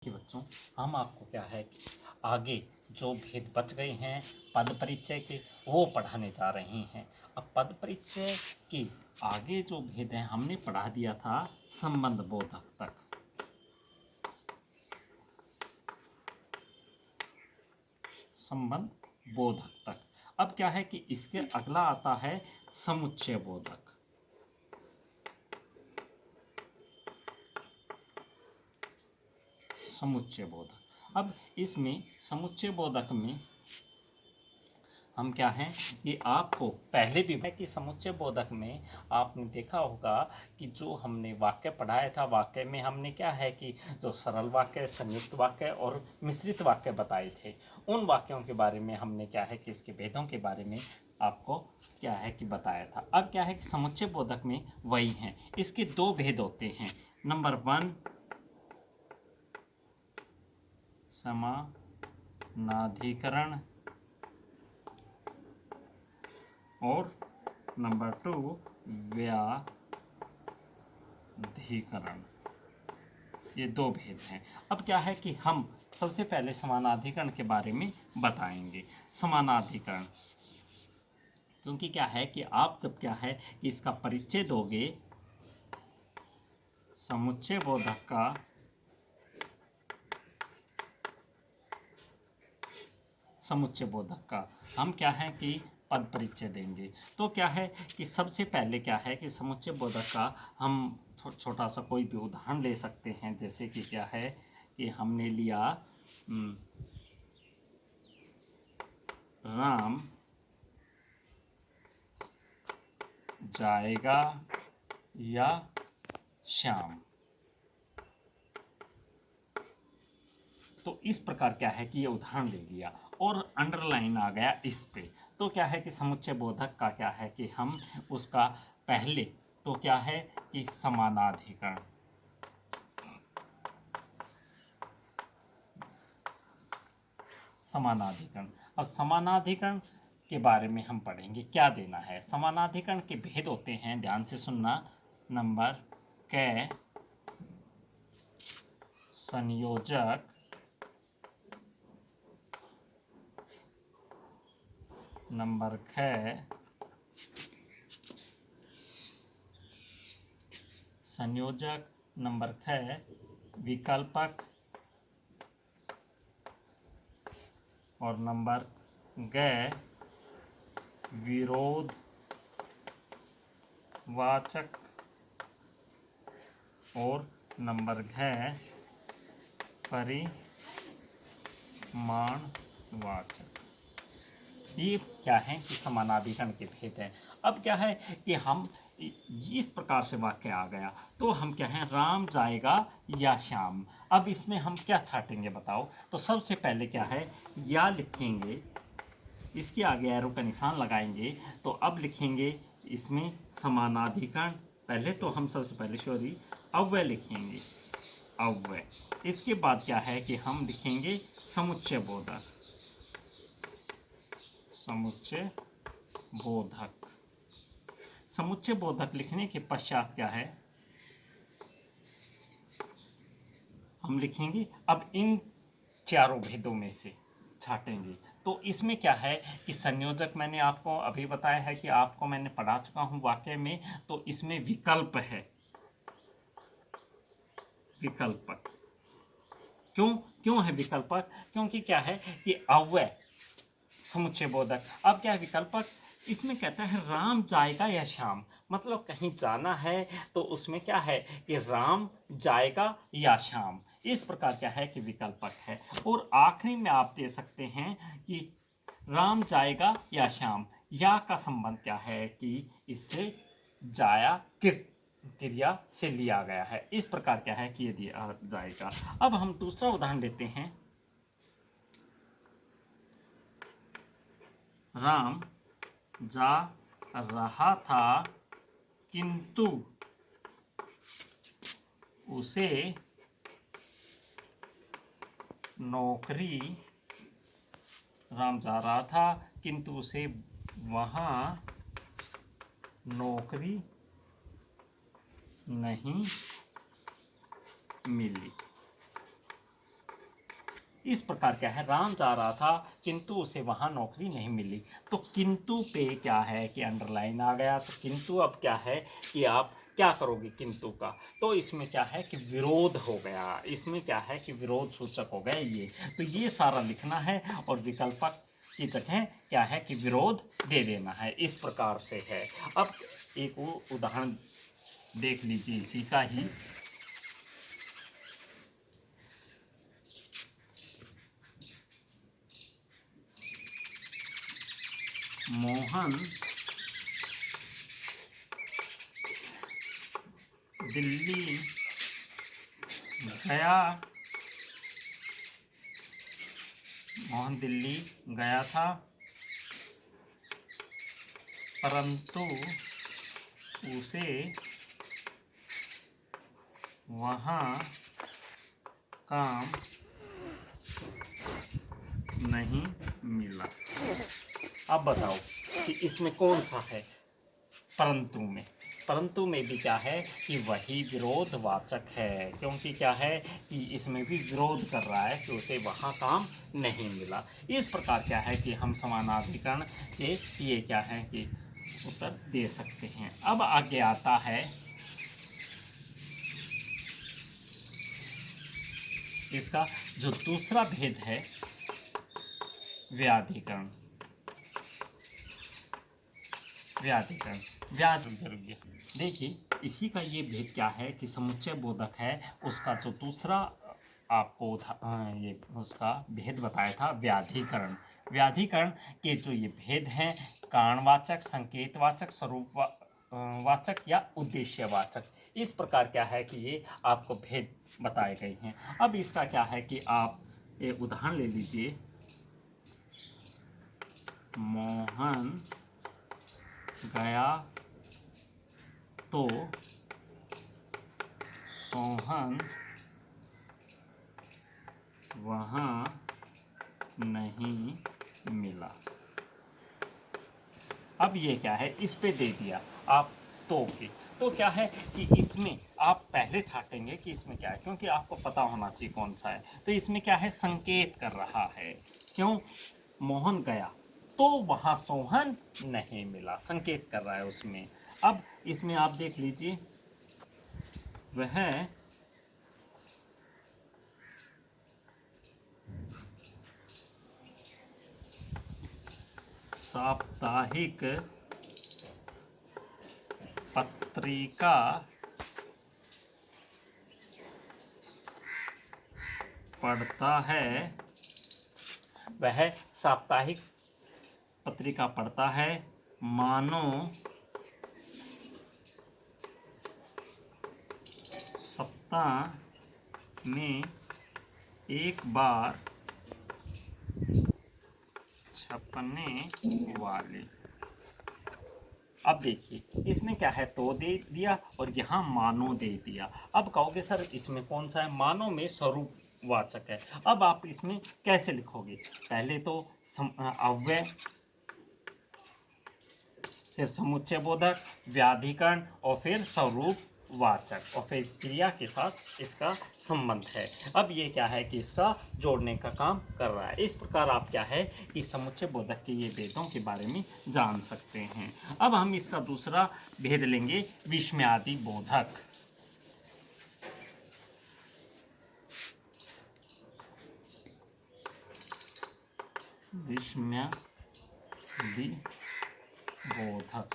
कि बच्चों हम आपको क्या है कि आगे जो भेद बच गए हैं पद परिचय के वो पढ़ाने जा रहे हैं। अब पद परिचय के आगे जो भेद है हमने पढ़ा दिया था संबंध बोधक तक। संबंध बोधक तक। अब क्या है कि इसके अगला आता है समुच्चय बोधक। समुच्चय बोधक। अब इसमें समुच्चय बोधक में हम क्या हैं कि आपको पहले भी है कि समुच्चय बोधक में आपने देखा होगा कि जो हमने वाक्य पढ़ाया था वाक्य में हमने क्या है कि जो सरल वाक्य, संयुक्त वाक्य और मिश्रित वाक्य बताए थे। उन वाक्यों के बारे में हमने क्या है कि इसके भेदों के बारे में आपको क्या है कि बताया था। अब क्या है कि समुच्चय बोधक में वही हैं। इसके दो भेद होते हैं। नंबर 1 समानाधिकरण और नंबर 2 व्याधिकरण। ये दो भेद हैं। अब क्या है कि हम सबसे पहले समानाधिकरण के बारे में बताएंगे। समानाधिकरण क्योंकि क्या है कि आप जब क्या है कि इसका परिचय दोगे समुच्चय बोधक का समुच्चय बोधक का हम क्या है कि पद परिचय देंगे। तो क्या है कि सबसे पहले क्या है कि समुच्चय बोधक का हम छोटा सा कोई भी उदाहरण ले सकते हैं। जैसे कि क्या है कि हमने लिया राम जाएगा या श्याम। तो इस प्रकार क्या है कि ये उदाहरण ले लिया और अंडरलाइन आ गया इस पे। तो क्या है कि समुच्चय बोधक का क्या है कि हम उसका पहले तो क्या है कि समानाधिकरण। समानाधिकरण। अब समानाधिकरण के बारे में हम पढ़ेंगे क्या देना है। समानाधिकरण के भेद होते हैं, ध्यान से सुनना। नंबर क संयोजक नंबर ख संयोजक नंबर ख विकल्पक और नंबर ग विरोधवाचक और नंबर घ परिमाणवाचक। ये क्या है कि समानाधिकरण के भेद हैं। अब क्या है कि हम इस प्रकार से वाक्य आ गया तो हम क्या है राम जाएगा या श्याम। अब इसमें हम क्या छाटेंगे बताओ। तो सबसे पहले क्या है या लिखेंगे, इसके आगे एरो का निशान लगाएंगे। तो अब लिखेंगे इसमें समानाधिकरण। पहले तो हम सबसे पहले अव्यय लिखेंगे, अव्यय। इसके बाद क्या है कि हम लिखेंगे समुच्चय बोधक। समुच्चय बोधक। समुच्चय बोधक लिखने के पश्चात क्या है हम लिखेंगे। अब इन चारों भेदों में से छाटेंगे। तो इसमें क्या है कि संयोजक मैंने आपको अभी बताया है कि आपको मैंने पढ़ा चुका हूं वाक्य में। तो इसमें विकल्प है, विकल्पक। क्यों क्यों है विकल्पक? क्योंकि क्या है कि अव्यय समुच्चय बोधक। अब क्या है विकल्पक? इसमें कहता है राम जाएगा या श्याम, मतलब कहीं जाना है तो उसमें क्या है कि राम जाएगा या श्याम। इस प्रकार क्या है कि विकल्पक है। और आखिरी में आप दे सकते हैं कि राम जाएगा या श्याम। या का संबंध क्या है कि इससे जाया क्रिया से लिया गया है। इस प्रकार क्या है कि ये दिया जाएगा। अब हम दूसरा उदाहरण लेते हैं। राम जा रहा था किंतु उसे नौकरी राम जा रहा था किंतु उसे वहाँ नौकरी नहीं मिली। इस प्रकार क्या है, राम जा रहा था किंतु उसे वहाँ नौकरी नहीं मिली। तो किंतु पे क्या है कि अंडरलाइन आ गया। तो किंतु अब क्या है कि आप क्या करोगे किंतु का, तो इसमें क्या है कि विरोध हो गया, इसमें क्या है कि विरोध सूचक हो गया ये। तो ये सारा लिखना है और विकल्पक की जगह क्या है कि विरोध दे देना है। इस प्रकार से है। अब एक वो उदाहरण देख लीजिए इसी का ही। मोहन दिल्ली गया, मोहन दिल्ली गया था परंतु उसे वहाँ काम नहीं मिला। अब बताओ कि इसमें कौन सा है। परंतु में भी क्या है कि वही विरोधवाचक है, क्योंकि क्या है कि इसमें भी विरोध कर रहा है कि उसे वहाँ काम नहीं मिला। इस प्रकार क्या है कि हम समानाधिकरण के ये क्या है कि उत्तर दे सकते हैं। अब आगे आता है इसका जो दूसरा भेद है, व्याधिकरण। जरूरी है। देखिए इसी का ये भेद क्या है कि समुच्चय बोधक है, उसका जो दूसरा आपको ये उसका भेद बताया था व्याधिकरण। व्याधिकरण के जो ये भेद हैं, कारणवाचक, संकेतवाचक, स्वरूप वाचक या उद्देश्यवाचक, इस प्रकार क्या है कि ये आपको भेद बताए गए हैं। अब इसका क्या है कि आप एक उदाहरण ले लीजिए। मोहन गया तो सोहन वहाँ नहीं मिला। अब ये क्या है, इस पे दे दिया आप तो के। तो क्या है कि इसमें आप पहले छाटेंगे कि इसमें क्या है, क्योंकि आपको पता होना चाहिए कौन सा है। तो इसमें क्या है, संकेत कर रहा है। क्यों, मोहन गया तो वहाँ सोहन नहीं मिला, संकेत कर रहा है उसमें। अब इसमें आप देख लीजिए, वह साप्ताहिक पत्रिका पढ़ता है, वह साप्ताहिक पत्रिका पढ़ता है मानो सप्ताह में एक बार छपने वाले। अब देखिए इसमें क्या है, तो दे दिया और यहाँ मानो दे दिया। अब कहोगे सर इसमें कौन सा है, मानो में स्वरूपवाचक है। अब आप इसमें कैसे लिखोगे, पहले तो अव्यय, फिर समुच्चय बोधक, व्याधिकरण और फिर स्वरूपवाचक और फिर क्रिया के साथ इसका संबंध है। अब ये क्या है कि इसका जोड़ने का काम कर रहा है। इस प्रकार आप क्या है कि समुच्चय बोधक के ये भेदों के बारे में जान सकते हैं। अब हम इसका दूसरा भेद लेंगे, विस्मयादि बोधक। विस्मयादि बोधक,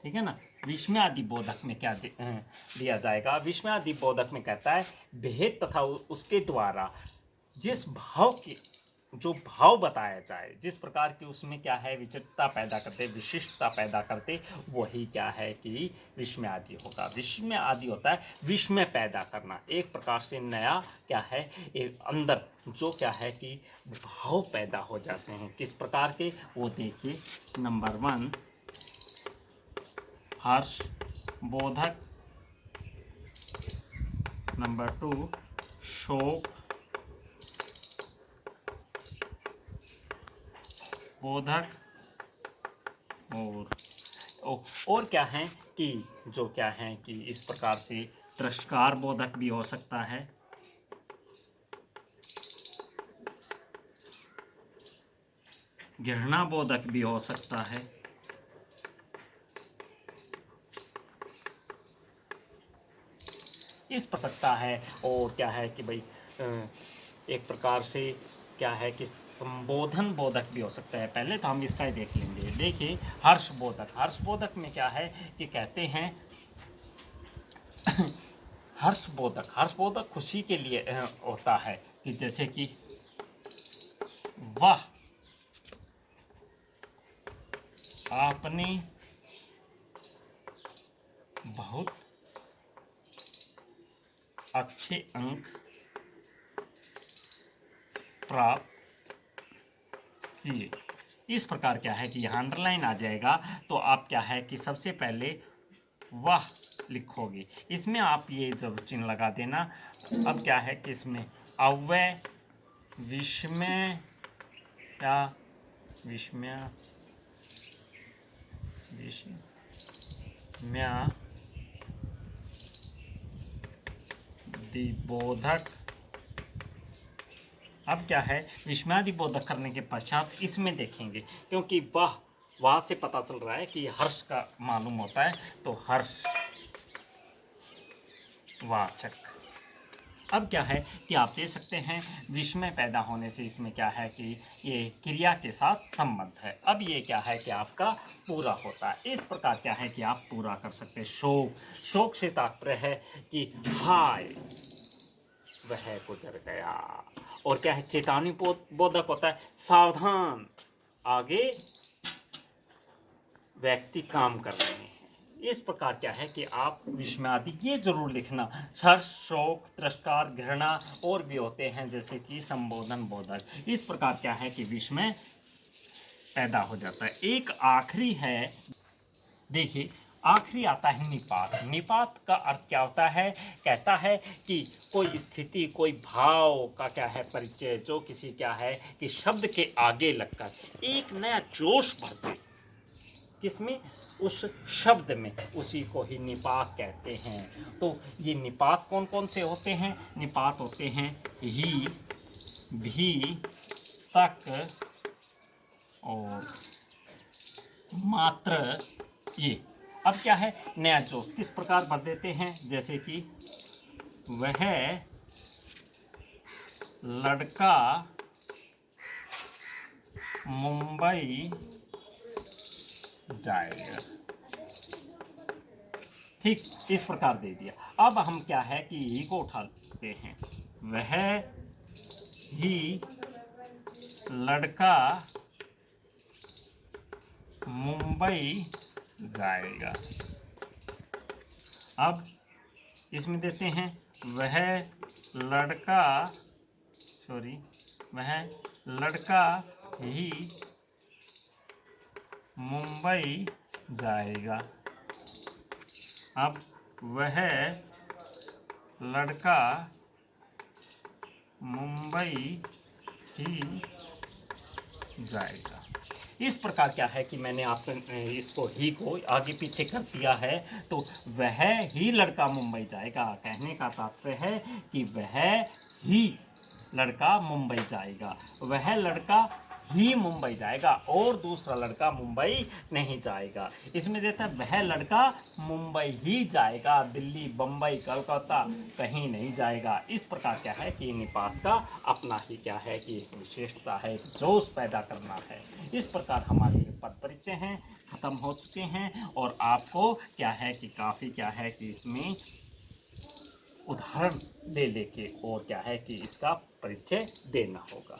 ठीक है ना। विस्मयादि बोधक में क्या दिया जाएगा, विस्मयादि बोधक में कहता है भेद तथा उसके द्वारा जिस भाव की, जो भाव बताया जाए, जिस प्रकार की उसमें क्या है विचित्रता पैदा करते, विशिष्टता पैदा करते, वही क्या है कि विस्मयादि होगा। विस्मयादि होता है विस्मय पैदा करना, एक प्रकार से नया क्या है, एक अंदर जो क्या है कि भाव पैदा हो जाते हैं। किस प्रकार के, वो देखिए। नंबर 1 हर्ष बोधक, नंबर 2 शोक बोधक, और क्या है कि जो क्या है कि इस प्रकार से तिरस्कार बोधक भी हो सकता है, घृणा बोधक भी हो सकता है, इस पर सकता है। और क्या है कि भाई एक प्रकार से क्या है कि संबोधन बोधक भी हो सकता है। पहले तो हम इसका ही देख लेंगे। देखिए हर्ष बोधक, हर्ष बोधक में क्या है कि कहते हैं हर्ष बोधक खुशी के लिए होता है कि जैसे कि वाह आपने बहुत अच्छे अंक प्राप्त किए। इस प्रकार क्या है कि यहाँ अंडरलाइन आ जाएगा, तो आप क्या है कि सबसे पहले वाह लिखोगे, इसमें आप ये जरूर चिन्ह लगा देना। अब क्या है कि इसमें अव्यय विस्मय या विस्मय दिबोधक। अब क्या है विस्मयादिबोधक करने के पश्चात इसमें देखेंगे, क्योंकि वह से पता चल रहा है कि हर्ष का मालूम होता है, तो हर्ष वाचक। अब क्या है कि आप दे सकते हैं विस्मय पैदा होने से इसमें क्या है कि ये क्रिया के साथ संबंध है। अब ये क्या है कि आपका पूरा होता है। इस प्रकार क्या है कि आप पूरा कर सकते हैं। शोक से तात्पर्य है कि हाय वह गुजर गया। और क्या है चेतावनी बोधक होता है, सावधान आगे व्यक्ति काम कर रहे हैं। इस प्रकार क्या है कि आप विस्मयादि ये जरूर लिखना, हर्ष शोक तिरस्कार घृणा और भी होते हैं जैसे कि संबोधन बोधक। इस प्रकार क्या है कि विस्मय पैदा हो जाता है। एक आखिरी है, देखिए आखिरी आता है निपात। निपात का अर्थ क्या होता है, कहता है कि कोई स्थिति कोई भाव का क्या है परिचय, जो किसी क्या है कि शब्द के आगे लगकर एक नया जोश भर दे, किसमें उस शब्द में, उसी को ही निपात कहते हैं। तो ये निपात कौन कौन से होते हैं, निपात होते हैं ही भी तक और मात्र ये। अब क्या है नया जोश किस प्रकार भर देते हैं, जैसे कि वह लड़का मुंबई जाएगा, ठीक इस प्रकार दे दिया। अब हम क्या है कि ही को उठा लेते हैं, वह ही लड़का मुंबई जाएगा। अब इसमें देते हैं वह लड़का ही मुंबई जाएगा। अब वह लड़का मुंबई ही जाएगा। इस प्रकार क्या है कि मैंने आपको इसको ही को आगे पीछे कर दिया है, तो वह ही लड़का मुंबई जाएगा। कहने का तात्पर्य है कि वह ही लड़का मुंबई जाएगा, वह लड़का ही मुंबई जाएगा और दूसरा लड़का मुंबई नहीं जाएगा। इसमें देता है वह लड़का मुंबई ही जाएगा, दिल्ली बम्बई कलकत्ता कहीं नहीं जाएगा। इस प्रकार क्या है कि निपात का अपना ही क्या है कि एक विशेषता है, जोश पैदा करना है। इस प्रकार हमारे पद परिचय हैं खत्म हो चुके हैं, और आपको क्या है कि काफ़ी क्या है कि इसमें उदाहरण ले लेके और क्या है कि इसका परिचय देना होगा।